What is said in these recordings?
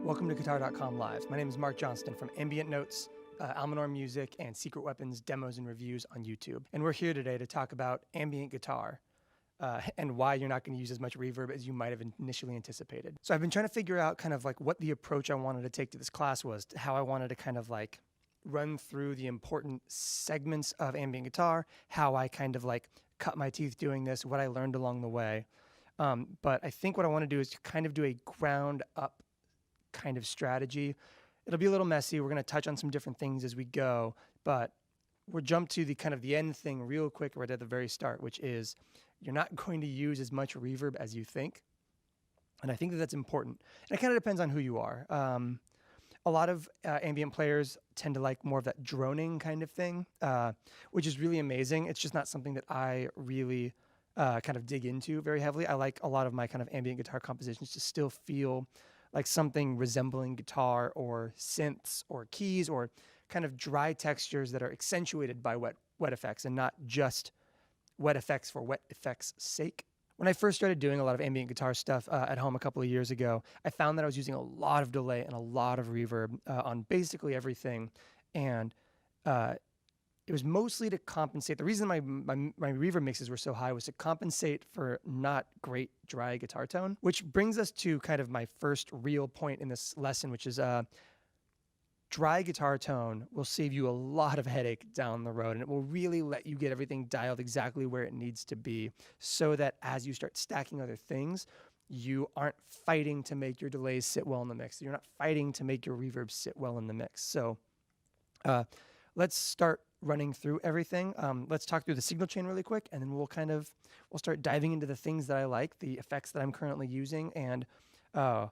Welcome to Guitar.com Live. My name is Mark Johnston from Ambient Notes, Almanor Music, and Secret Weapons demos and reviews on YouTube. And we're here today to talk about ambient guitar and why you're not going to use as much reverb as you might have initially anticipated. So I've been trying to figure out kind of like what the approach I wanted to take to this class was, how I wanted to kind of like run through the important segments of ambient guitar, how I kind of like cut my teeth doing this, what I learned along the way. But I think what I want to do is to kind of do a ground up kind of strategy. It'll be a little messy. We're going to touch on some different things as we go, but we'll jump to the kind of the end thing real quick right at the very start, which is you're not going to use as much reverb as you think. And I think that that's important. And it kind of depends on who you are. A lot of ambient players tend to like more of that droning kind of thing, which is really amazing. It's just not something that I really kind of dig into very heavily. I like a lot of my kind of ambient guitar compositions to still feel like something resembling guitar or synths or keys or kind of dry textures that are accentuated by wet effects and not just wet effects for wet effects' sake. When I first started doing a lot of ambient guitar stuff at home a couple of years ago, I found that I was using a lot of delay and a lot of reverb on basically everything. And it was mostly to compensate. The reason my reverb mixes were so high was to compensate for not great dry guitar tone, which brings us to kind of my first real point in this lesson, which is dry guitar tone will save you a lot of headache down the road, and it will really let you get everything dialed exactly where it needs to be so that as you start stacking other things, you aren't fighting to make your delays sit well in the mix. You're not fighting to make your reverb sit well in the mix. So let's start running through everything. Let's talk through the signal chain really quick, and then we'll start diving into the things that I like, the effects that I'm currently using, and the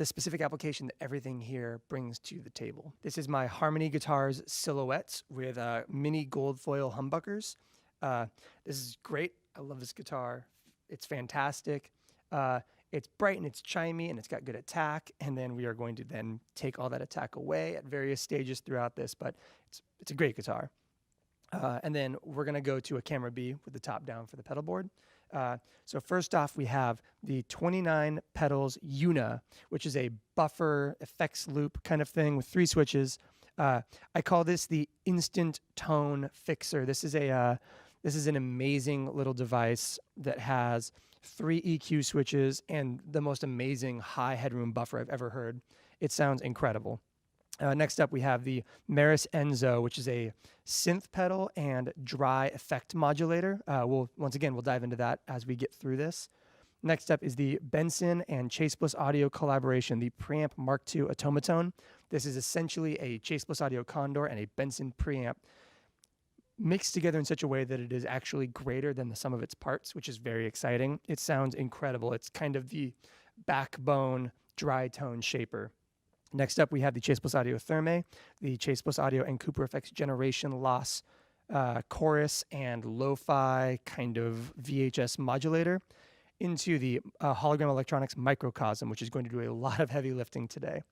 specific application that everything here brings to the table. This is my Harmony Guitars Silhouettes with mini gold foil humbuckers. This is great. I love this guitar. It's fantastic. It's bright and it's chimey and it's got good attack, and then we are going to then take all that attack away at various stages throughout this, but it's a great guitar. And then we're going to go to a camera B with the top down for the pedal board. So first off, we have the 29 pedals Una, which is a buffer effects loop kind of thing with 3 switches. I call this the instant tone fixer. This is an amazing little device that has 3 EQ switches and the most amazing high headroom buffer I've ever heard. It sounds incredible. Next up, we have the Meris Enzo, which is a synth pedal and dry effect modulator. Once again, we'll dive into that as we get through this. Next up is the Benson and Chase Bliss Audio collaboration, the Preamp Mark II Automaton. This is essentially a Chase Bliss Audio Condor and a Benson preamp mixed together in such a way that it is actually greater than the sum of its parts, which is very exciting. It sounds incredible. It's kind of the backbone dry tone shaper. Next up, we have the Chase Bliss Audio Therme, the Chase Bliss Audio and Cooper Effects Generation Loss chorus and lo-fi kind of VHS modulator into the Hologram Electronics Microcosm, which is going to do a lot of heavy lifting today.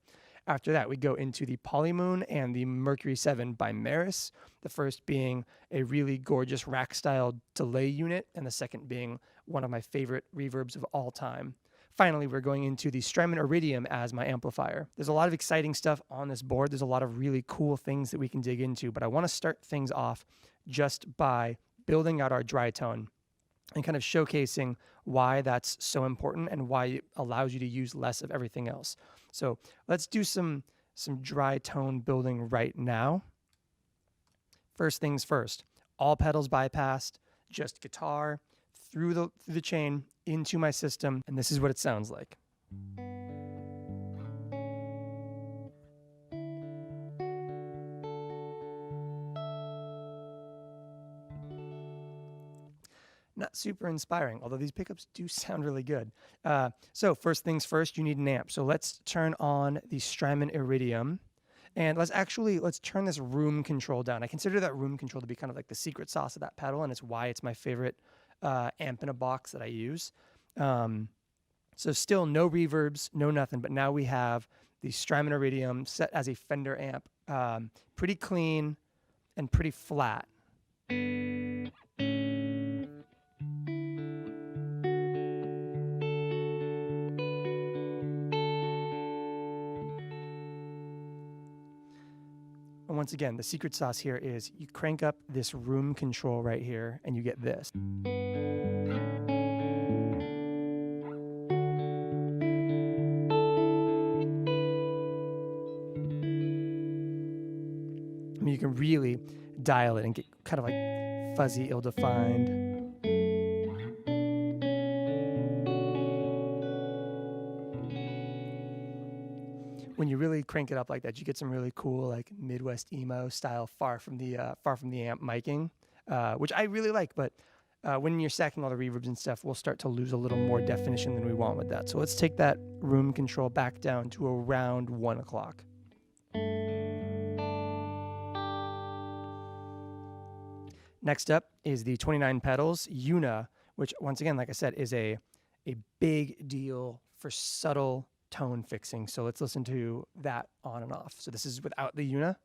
After that, we go into the Polymoon and the Mercury 7 by Meris, the first being a really gorgeous rack-style delay unit, and the second being one of my favorite reverbs of all time. Finally, we're going into the Strymon Iridium as my amplifier. There's a lot of exciting stuff on this board. There's a lot of really cool things that we can dig into, but I want to start things off just by building out our dry tone and kind of showcasing why that's so important and why it allows you to use less of everything else. So let's do some dry tone building right now. First things first, all pedals bypassed, just guitar through the chain into my system, and this is what it sounds like. not super inspiring, although these pickups do sound really good. So first things first, you need an amp. So let's turn on the Strymon Iridium. And let's turn this room control down. I consider that room control to be kind of like the secret sauce of that pedal, and it's why it's my favorite amp in a box that I use. So still no reverbs, no nothing, but now we have the Strymon Iridium set as a Fender amp. Pretty clean and pretty flat. And once again, the secret sauce here is you crank up this room control right here and you get this. I mean, you can really dial it and get kind of like fuzzy, ill-defined. When you really crank it up like that, you get some really cool, like Midwest emo style, far from the amp miking, which I really like. But when you're stacking all the reverbs and stuff, we'll start to lose a little more definition than we want with that. So let's take that room control back down to around 1 o'clock. Next up is the 29 pedals Una, which once again, like I said, is a big deal for subtle tone fixing. So let's listen to that on and off. So this is without the Una.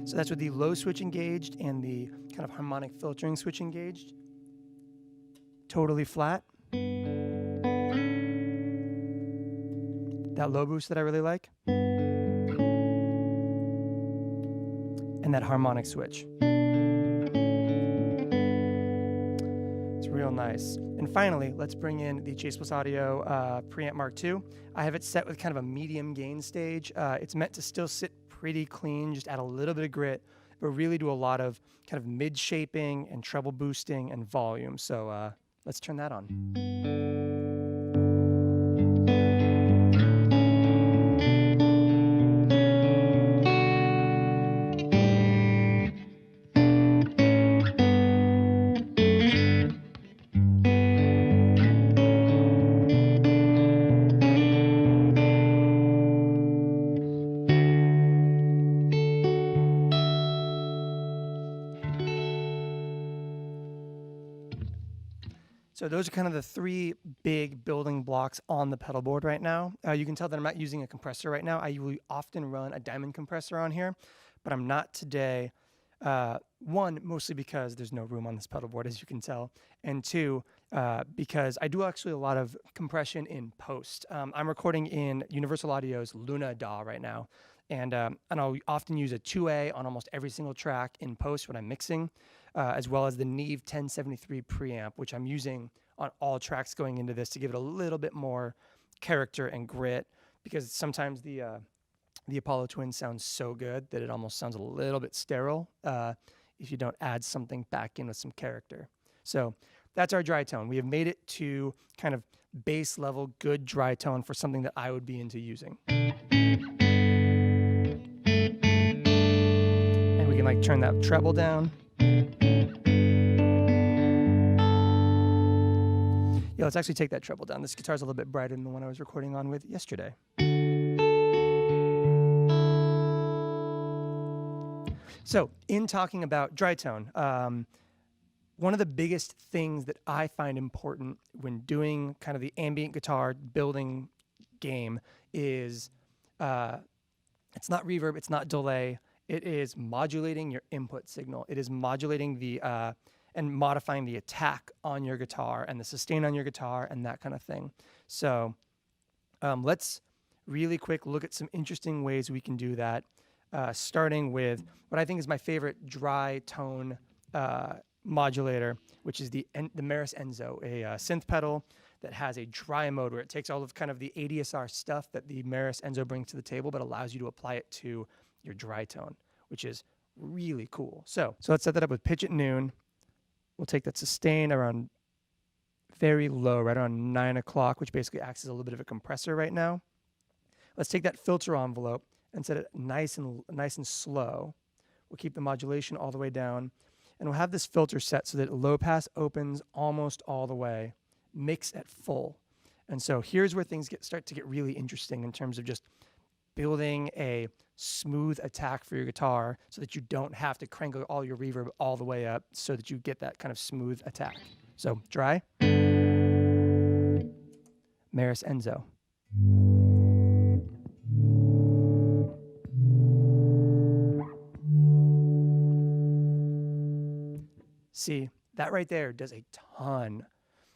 So that's with the low switch engaged and the kind of harmonic filtering switch engaged. Totally flat. That low boost that I really like. And that harmonic switch. It's real nice. And finally, let's bring in the Chase Plus Audio Preamp Mark II. I have it set with kind of a medium gain stage. It's meant to still sit pretty clean, just add a little bit of grit, but really do a lot of kind of mid-shaping and treble boosting and volume. So let's turn that on. So those are kind of the three big building blocks on the pedal board right now. You can tell that I'm not using a compressor right now. I will often run a diamond compressor on here, but I'm not today. One, mostly because there's no room on this pedal board, as you can tell. And two, because I do actually a lot of compression in post. I'm recording in Universal Audio's Luna DAW right now. And I'll often use a 2A on almost every single track in post when I'm mixing, as well as the Neve 1073 preamp, which I'm using on all tracks going into this to give it a little bit more character and grit, because sometimes the Apollo Twin sounds so good that it almost sounds a little bit sterile if you don't add something back in with some character. So that's our dry tone. We have made it to kind of base level good dry tone for something that I would be into using. And we can like turn that treble down. Yeah, let's actually take that treble down. This guitar's a little bit brighter than the one I was recording on with yesterday. So, in talking about dry tone, one of the biggest things that I find important when doing kind of the ambient guitar building game is it's not reverb, it's not delay, it is modulating your input signal. It is modulating the and modifying the attack on your guitar and the sustain on your guitar and that kind of thing. So let's really quick look at some interesting ways we can do that, starting with what I think is my favorite dry tone modulator, which is the Meris Enzo, a synth pedal that has a dry mode where it takes all of kind of the ADSR stuff that the Meris Enzo brings to the table, but allows you to apply it to your dry tone, which is really cool. So let's set that up with pitch at noon. We'll take that sustain around very low, right around 9 o'clock, which basically acts as a little bit of a compressor right now. Let's take that filter envelope and set it nice and slow. We'll keep the modulation all the way down, and we'll have this filter set so that low pass opens almost all the way, mix at full. And so here's where things start to get really interesting in terms of just building a smooth attack for your guitar so that you don't have to crank all your reverb all the way up so that you get that kind of smooth attack. So dry, Maris Enzo. See, that right there does a ton.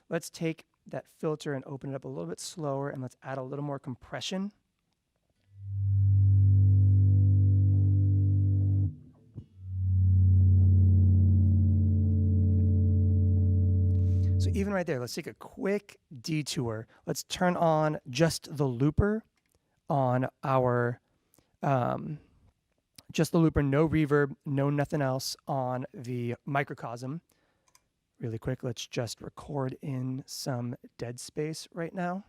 Let's take that filter and open it up a little bit slower, and let's add a little more compression. So even right there, let's take a quick detour. Let's turn on just the looper on our, just the looper, no reverb, no nothing else on the Microcosm. Really quick, let's just record in some dead space right now.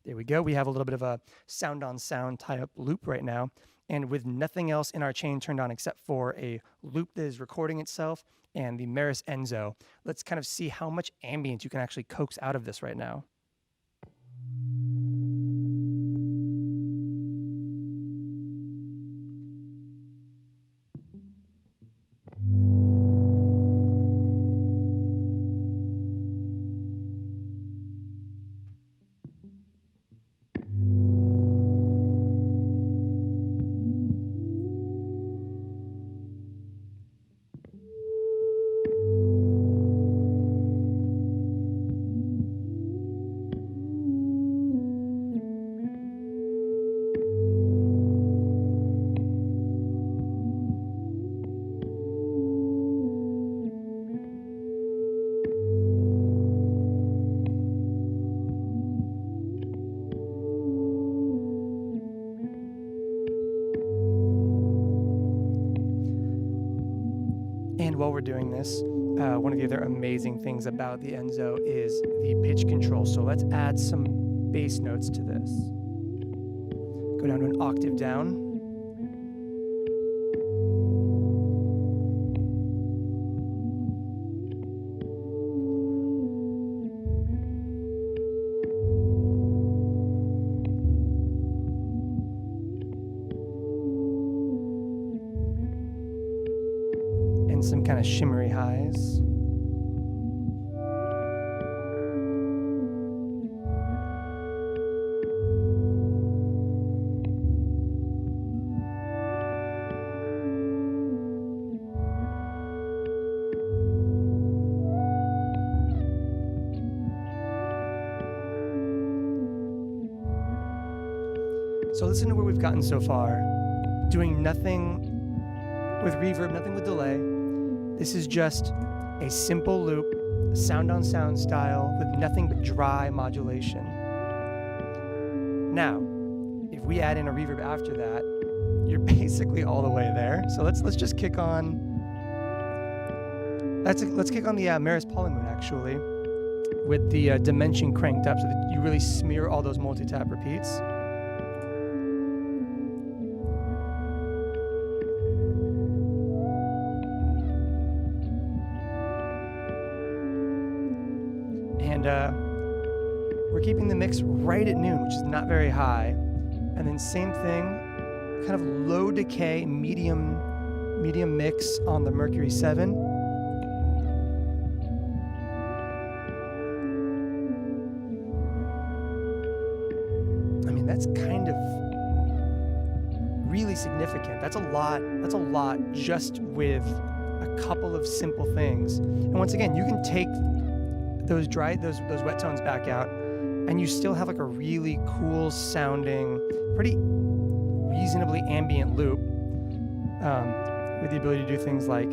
There we go. We have a little bit of a sound on sound tie-up loop right now. And with nothing else in our chain turned on except for a loop that is recording itself and the Maris Enzo, let's kind of see how much ambient you can actually coax out of this right now. And while we're doing this, one of the other amazing things about the Enzo is the pitch control. So let's add some bass notes to this. Go down to an octave down. Some kind of shimmery highs. So listen to where we've gotten so far. Doing nothing with reverb, nothing with delay. This is just a simple loop, sound on sound style with nothing but dry modulation. Now, if we add in a reverb after that, you're basically all the way there. So let's just kick on. Let's kick on the Maris Polymoon actually, with the dimension cranked up so that you really smear all those multi-tap repeats. And we're keeping the mix right at noon, which is not very high. And then same thing, kind of low decay, medium mix on the Mercury 7. I mean, that's kind of really significant. That's a lot just with a couple of simple things. And once again, you can take those wet tones back out, and you still have like a really cool sounding, pretty reasonably ambient loop, with the ability to do things like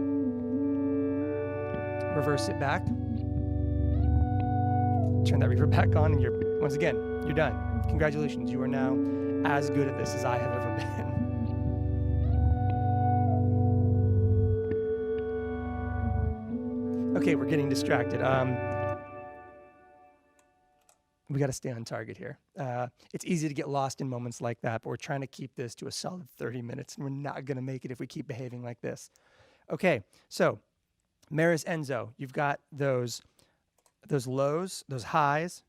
reverse it back, turn that reverb back on, and once again, you're done. Congratulations, you are now as good at this as I have ever been. Okay, we're getting distracted. We got to stay on target here. It's easy to get lost in moments like that, but we're trying to keep this to a solid 30 minutes, and we're not going to make it if we keep behaving like this. Okay, so Maris Enzo, you've got those lows, those highs,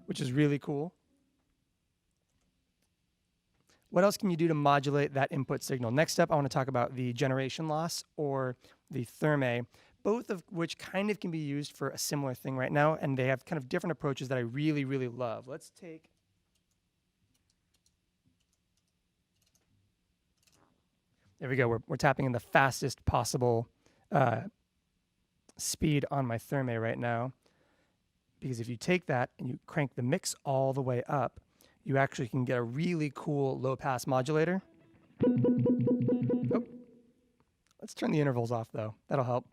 which is really cool. What else can you do to modulate that input signal? Next up, I want to talk about the generation loss or the therme, both of which kind of can be used for a similar thing right now, and they have kind of different approaches that I really, really love. Let's take... There we go. We're tapping in the fastest possible speed on my therme right now, because if you take that and you crank the mix all the way up, you actually can get a really cool low-pass modulator. Oh. Let's turn the intervals off, though. That'll help.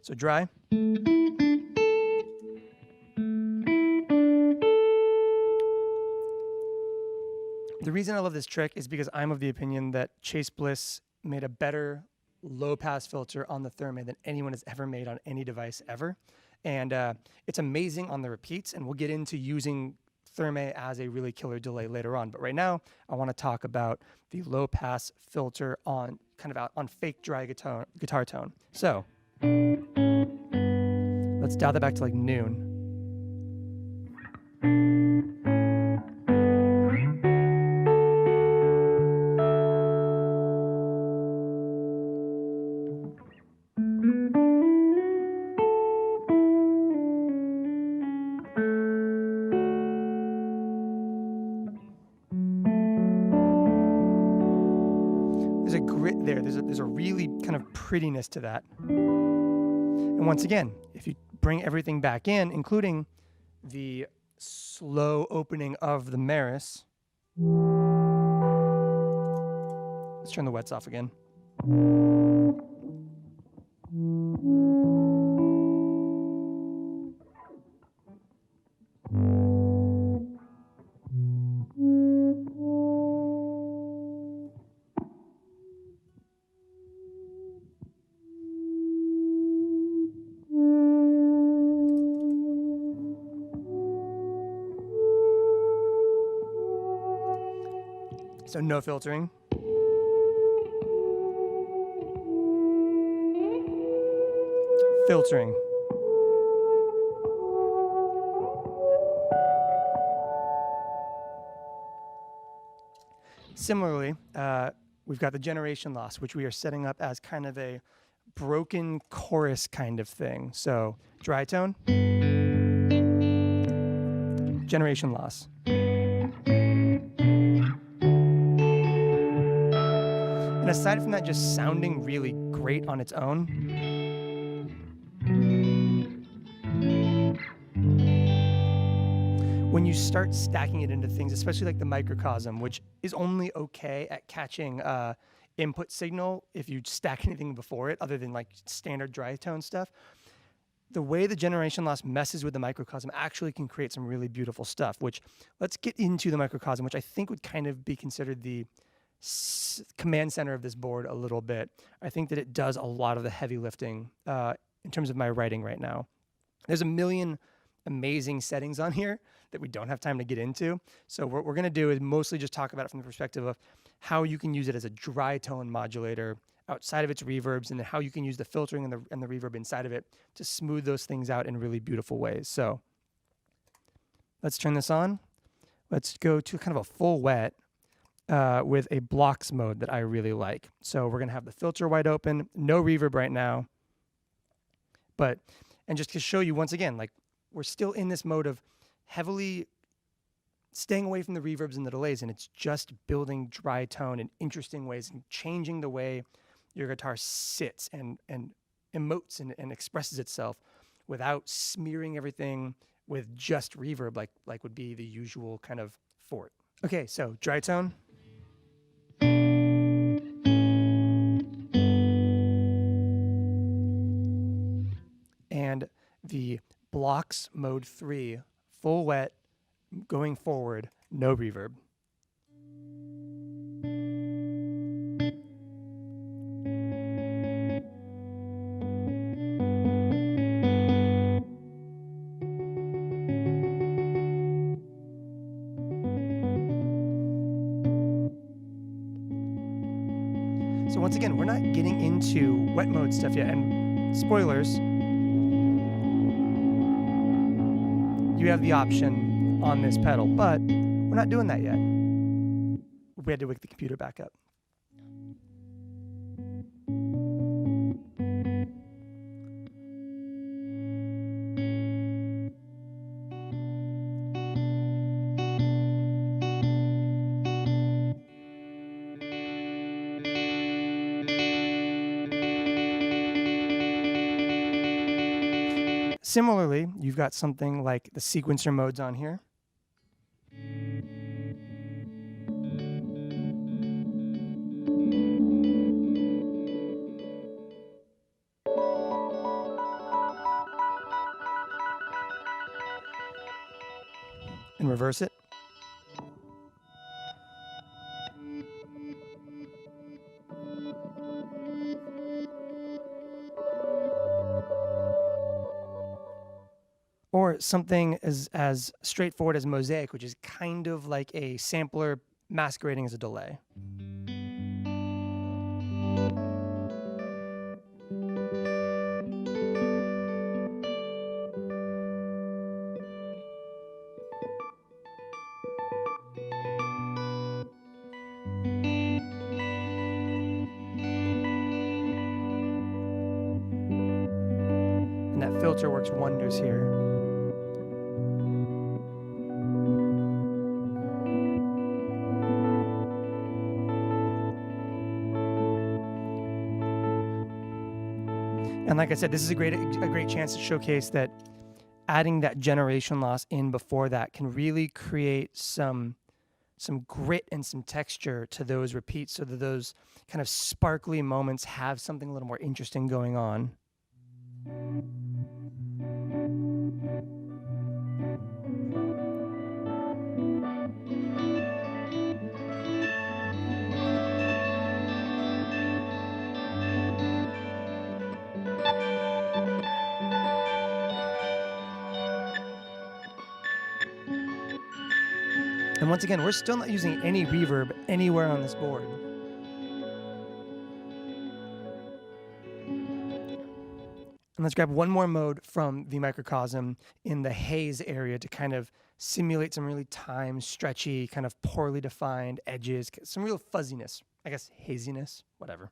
So dry. The reason I love this trick is because I'm of the opinion that Chase Bliss made a better low-pass filter on the therme than anyone has ever made on any device ever. And it's amazing on the repeats, and we'll get into using therme as a really killer delay later on. But right now, I want to talk about the low-pass filter on on fake dry guitar tone. So let's dial that back to like noon. There's a grit there. There's a really kind of prettiness to that. And once again, if you bring everything back in, including the slow opening of the Maris. Let's turn the wets off again. So no filtering. Filtering. Similarly, we've got the generation loss, which we are setting up as kind of a broken chorus kind of thing. So dry tone, generation loss. And aside from that just sounding really great on its own, when you start stacking it into things, especially like the microcosm, which is only okay at catching input signal if you stack anything before it other than like standard dry tone stuff, the way the generation loss messes with the microcosm actually can create some really beautiful stuff, which let's get into the microcosm, which I think would kind of be considered the command center of this board a little bit. I think that it does a lot of the heavy lifting in terms of my writing right now. There's a million amazing settings on here that we don't have time to get into. So what we're going to do is mostly just talk about it from the perspective of how you can use it as a dry tone modulator outside of its reverbs, and then how you can use the filtering and the reverb inside of it to smooth those things out in really beautiful ways. So let's turn this on. Let's go to kind of a full wet with a blocks mode that I really like. So we're going to have the filter wide open, no reverb right now. And just to show you once again, like we're still in this mode of heavily staying away from the reverbs and the delays, and it's just building dry tone in interesting ways and changing the way your guitar sits and emotes and expresses itself without smearing everything with just reverb like would be the usual kind of fort. Okay, so dry tone. And the blocks mode 3, full wet, going forward, no reverb. once again, we're not getting into wet mode stuff yet. And spoilers, you have the option on this pedal, but we're not doing that yet. We had to wake the computer back up. Similarly, you've got something like the sequencer modes on here. And reverse it. Or something as straightforward as mosaic, which is kind of like a sampler masquerading as a delay. And that filter works wonders here. And like I said, this is a great chance to showcase that adding that generation loss in before that can really create some grit and some texture to those repeats, so that those kind of sparkly moments have something a little more interesting going on. And once again, we're still not using any reverb anywhere on this board. And let's grab one more mode from the Microcosm in the haze area to kind of simulate some really time stretchy, kind of poorly defined edges, some real fuzziness, I guess haziness, whatever.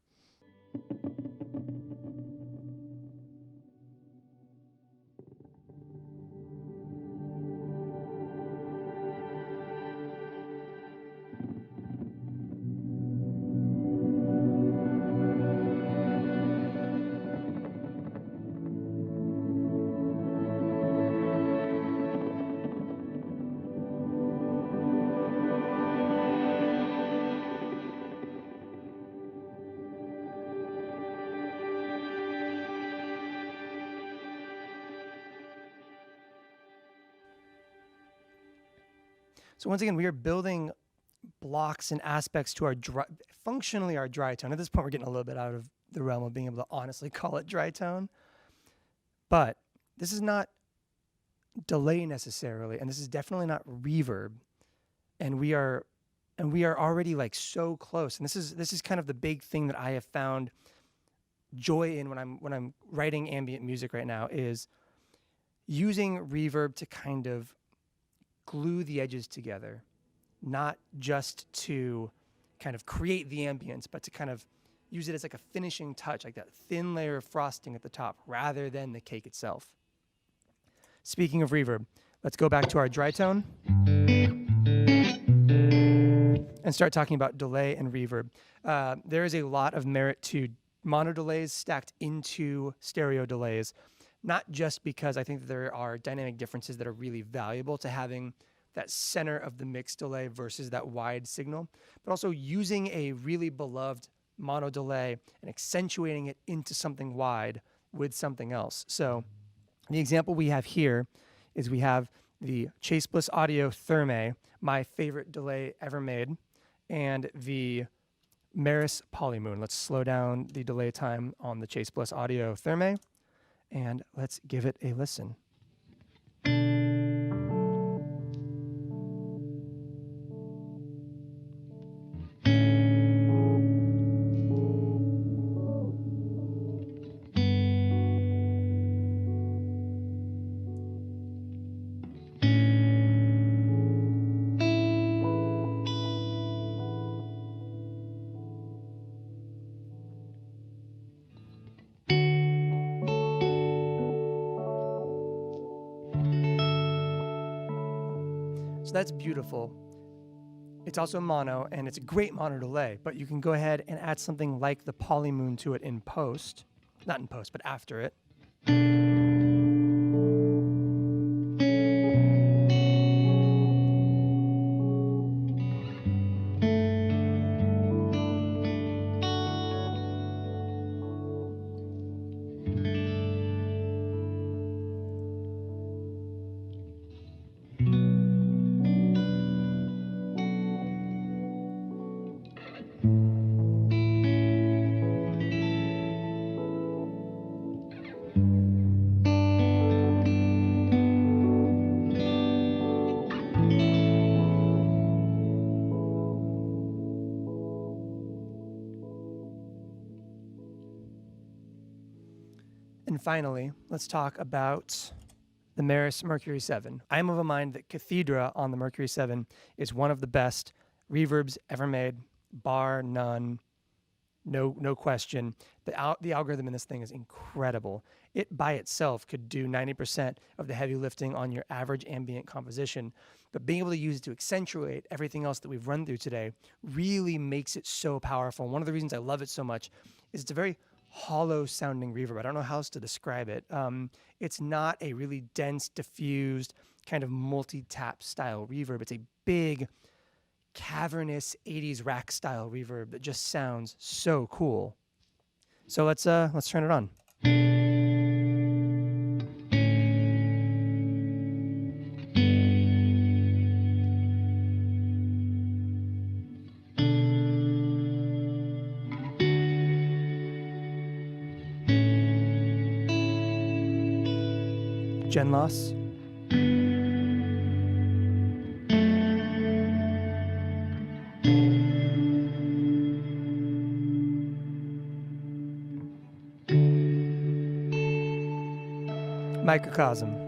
So once again, we are building blocks and aspects to our functionally our dry tone. At this point, we're getting a little bit out of the realm of being able to honestly call it dry tone. But this is not delay necessarily, and this is definitely not reverb. And we are already like so close. And this is kind of the big thing that I have found joy in when I'm writing ambient music right now, is using reverb to kind of glue the edges together, not just to kind of create the ambience, but to kind of use it as like a finishing touch, like that thin layer of frosting at the top, rather than the cake itself. Speaking of reverb, let's go back to our dry tone and start talking about delay and reverb. There is a lot of merit to mono delays stacked into stereo delays, not just because I think that there are dynamic differences that are really valuable to having that center of the mix delay versus that wide signal, but also using a really beloved mono delay and accentuating it into something wide with something else. So the example we have here is we have the Chase Bliss Audio Therme, my favorite delay ever made, and the Maris Polymoon. Let's slow down the delay time on the Chase Bliss Audio Therme, and let's give it a listen. that's beautiful. It's also mono, and it's a great mono delay, but you can go ahead and add something like the polymoon to it in post. Not in post, but after it. And finally, let's talk about the Meris Mercury 7. I am of a mind that Cathedra on the Mercury 7 is one of the best reverbs ever made, bar none, no question. The algorithm in this thing is incredible. It by itself could do 90% of the heavy lifting on your average ambient composition, but being able to use it to accentuate everything else that we've run through today really makes it so powerful. And one of the reasons I love it so much is it's a very hollow sounding reverb. I don't know how else to describe it. It's not a really dense, diffused, kind of multi-tap style reverb. It's a big, cavernous 80s rack style reverb that just sounds so cool. So let's turn it on. Gen loss. Microcosm.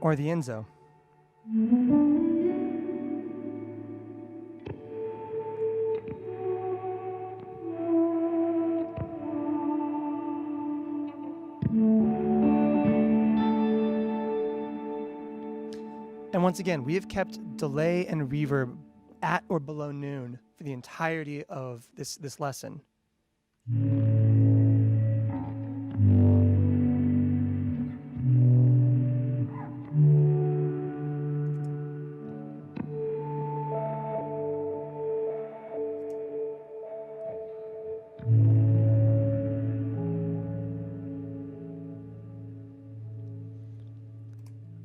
Or the Enzo. And once again, we have kept delay and reverb at or below noon for the entirety of this lesson.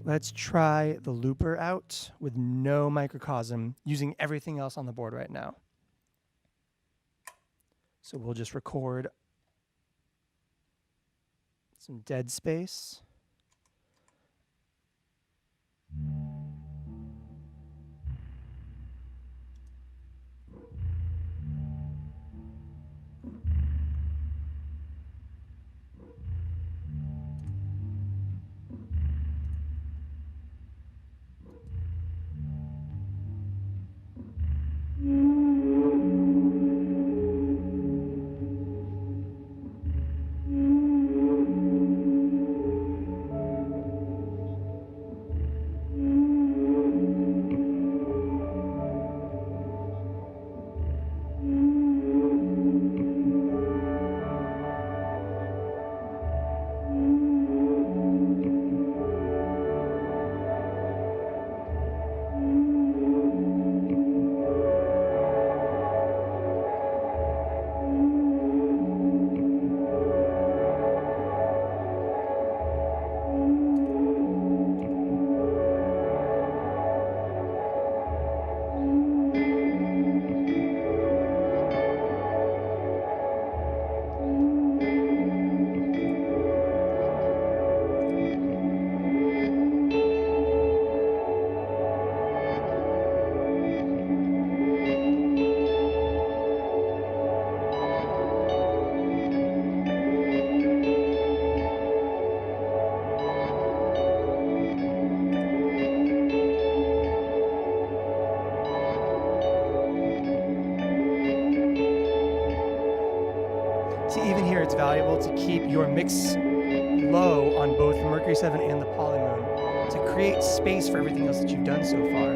Let's try the looper out with no microcosm, using everything else on the board right now. So we'll just record some dead space. So even here, it's valuable to keep your mix low on both the Mercury 7 and the Polymoon to create space for everything else that you've done so far.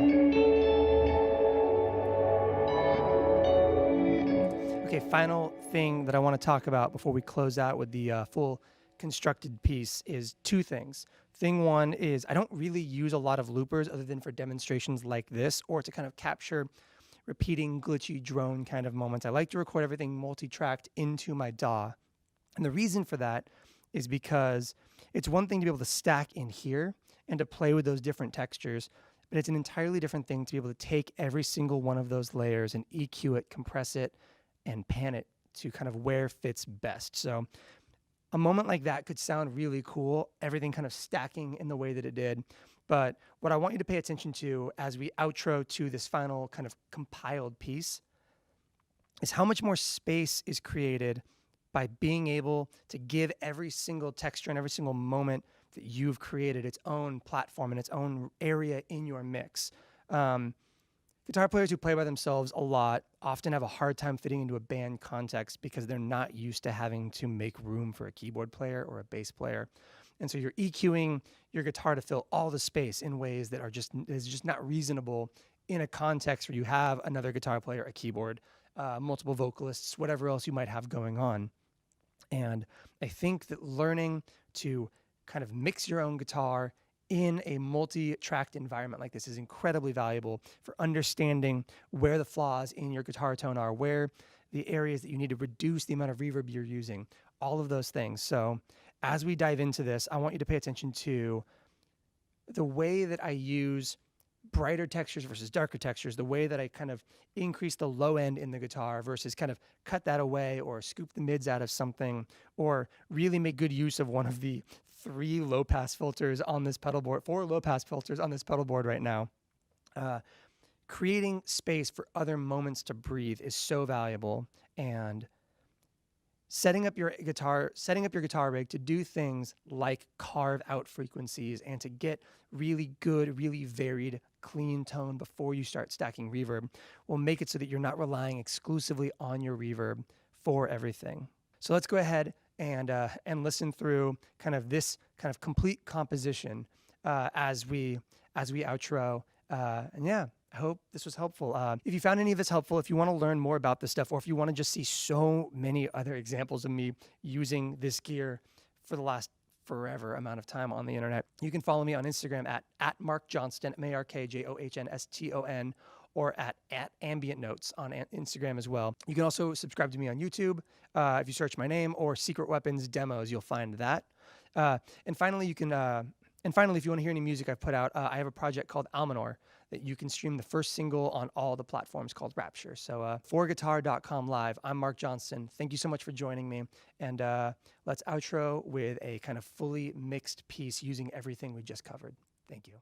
Okay, final thing that I want to talk about before we close out with the full constructed piece is two things. Thing one is I don't really use a lot of loopers other than for demonstrations like this or to kind of capture repeating glitchy drone kind of moments. I like to record everything multi-tracked into my DAW. And the reason for that is because it's one thing to be able to stack in here and to play with those different textures, but it's an entirely different thing to be able to take every single one of those layers and EQ it, compress it, and pan it to kind of where fits best. So a moment like that could sound really cool, everything kind of stacking in the way that it did. But what I want you to pay attention to as we outro to this final kind of compiled piece is how much more space is created by being able to give every single texture and every single moment that you've created its own platform and its own area in your mix. Guitar players who play by themselves a lot often have a hard time fitting into a band context because they're not used to having to make room for a keyboard player or a bass player. And so you're EQing your guitar to fill all the space in ways that is just not reasonable in a context where you have another guitar player, a keyboard, multiple vocalists, whatever else you might have going on. And I think that learning to kind of mix your own guitar in a multi-tracked environment like this is incredibly valuable for understanding where the flaws in your guitar tone are, where the areas that you need to reduce the amount of reverb you're using, all of those things. So as we dive into this, I want you to pay attention to the way that I use brighter textures versus darker textures, the way that I kind of increase the low end in the guitar versus kind of cut that away or scoop the mids out of something or really make good use of one of the 3 low-pass filters on this pedal board, 4 low-pass filters on this pedal board right now. Creating space for other moments to breathe is so valuable, and setting up your guitar rig to do things like carve out frequencies and to get really good, really varied, clean tone before you start stacking reverb will make it so that you're not relying exclusively on your reverb for everything. So let's go ahead and listen through kind of this kind of complete composition as we outro. And yeah, I hope this was helpful. If you found any of this helpful, if you want to learn more about this stuff, or if you want to just see so many other examples of me using this gear for the last forever amount of time on the internet, you can follow me on Instagram at Mark Johnston, MarkJohnston, or at Ambient Notes on Instagram as well. You can also subscribe to me on YouTube. If you search my name or Secret Weapons Demos, you'll find that. And finally, if you want to hear any music I've put out, I have a project called Almanor that you can stream the first single on all the platforms called Rapture. So for guitar.com live, I'm Mark Johnston. Thank you so much for joining me. And let's outro with a kind of fully mixed piece using everything we just covered. Thank you.